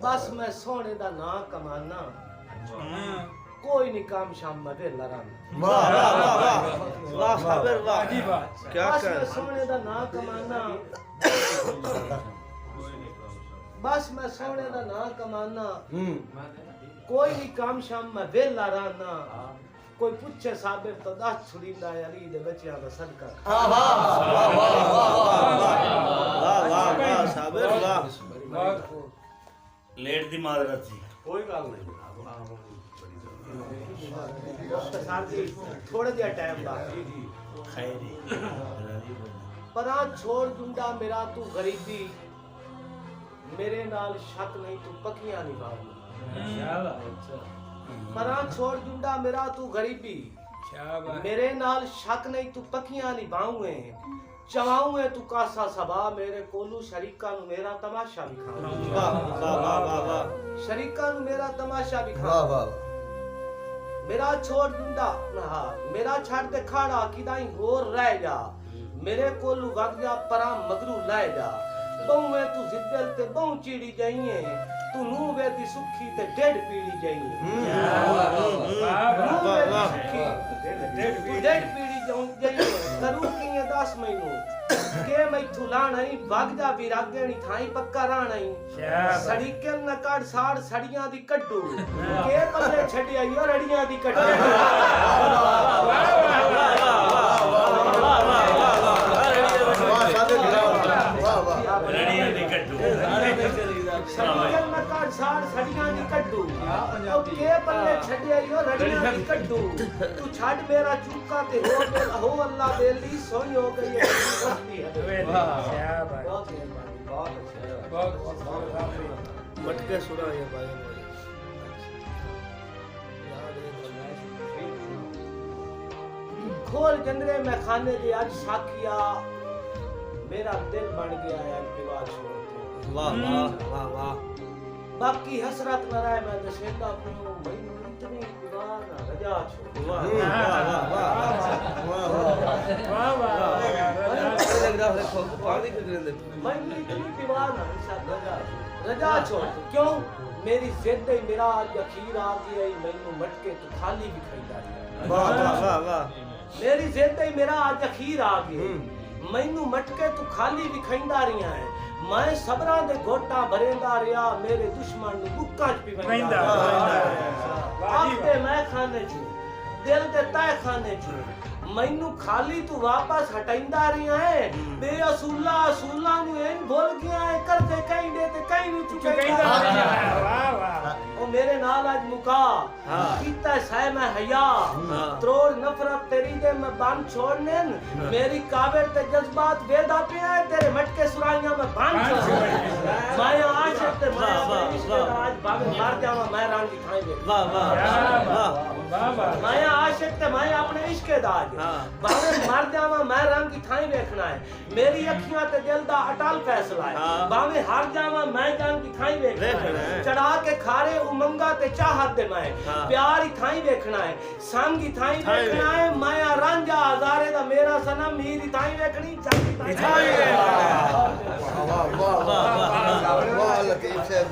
बस मैं सोने दा ना कमाना कोई नहीं काम शाम में वेला रहना। वाह वाह वाह वाह साबिर वाह क्या बस कर मैं सोने दा ना कमाना बस मैं सोने दा ना कमाना कोई नहीं काम शाम में वेला रहना। कोई पूछे साबिर तो दस छुड़ींदा अली दे बच्चियां दा सदका। वाह वाह वाह वाह वाह वाह साबिर वाह लेट दी माजरत थी कोई गल नहीं साथी थोड़े जिहा टाइम बाकी खैरी परा छोड़ दूंगा मेरा तू गरीबी मेरे नाल शक नहीं तू पकियां निभाऊं। परा छोड़ दूंगा मेरा तू गरीबी मेरे नाल शक नहीं तू पकियां निभाऊं। चवाऊं तू कासा सबा मेरे कोलू शरीका नु मेरा तमाशा भी खा। वाह वाह वाह वाह शरीका नु मेरा तमाशा भी खा। वाह वाह मेरा छोड़ दूंगा ना मेरा छड़ दे खाड़ा किदाई होर रह जा मेरे कोलू वग जा परा मगरू लै जा। बहुए तू जिद्दल ते बहु चीड़ी जाइए तू नू वे दी सुखी ते डेढ़ पीड़ी जाइए। डेढ़ पीड़ी जाइए करू किए 10 महीनों के मैथू लाणई वग जा विरागणी थाई पक्का राणई। सड़ीके न काट साड़ सड़ियां दी कड्डू के पल्ले छड़िया यो रड़ियां दी कड्डू। रड़ियां दी कट्टू सड़ीके न काट साड़ सड़ियां दी कड्डू ओ के पल्ले छड़िया यो रड़ियां दी कड्डू। तू छड़ मेरा चूका ते हो अल्लाह बेली सोई हो गई है। बहुत मटके सुना ये भाई खोल जंदरे मैं खाने दे आज साखिया मेरा दिल बन गया है विवाह छोड़ के। वाह वाह वाह वाह बाकी हसरत न रहे मैं दशेंदा को मैनू इतनी दीवाना रजा छोड़। वाह वाह वाह वाह वाह देखो पानी कितने दे मैनू इतनी दीवाना रजा छोड़। क्यों मेरी जिद ही मेरा आज अखीर आ गई मैनू मटके तू खाली भी खरीदा। वाह वाह वाह मेरी जिद ही मेरा आज अखीर आ गई मैनू मटके तू खाली भी खरीदा रहिया है। मैं सबरा दे घोटा भरेंदा रिया मेरे दुश्मन नु बुक्का च पिवेंदा। आपते मैं खाने चू दिल दे तय खाने चू मैनू खाली तू वापस हटाइंदा रिया है। बेअसूला असूला नु एन भूल गया है करते कहीं दे ते कहीं नु चुकाइंदा। वाह वाह ओ मेरे नाल आज मुका कीता सह मैं हया त्रोड़ नफरत तेरी दे मैं बन छोड़ने मेरी काबिल ते जज्बात वेदा पे है तेरे मटके सुराइयां में बांध छोड़। मैं आशिक ते मैं आज बाबे मार जावा मैं रंग दिखाई दे। वाह वाह वाह मैं आशिक ते मैं अपने इश्क दाज बाबे मर जावा मैं रंग दिखाई देखना है। मेरी अखियां ते दिल दा अटल फैसला है बाबे हार जावा मैं जान दिखाई देखना है। चढ़ा के खारे उमंगा ते चाहत दे मैं प्यार ही थाई देखना है संग ही थाई देखना है। माया रांझा हजारे दा मेरा सनम हीर ही थाई देखनी चाहती थाई। वाह वाह वाह वाह लतीफ साहब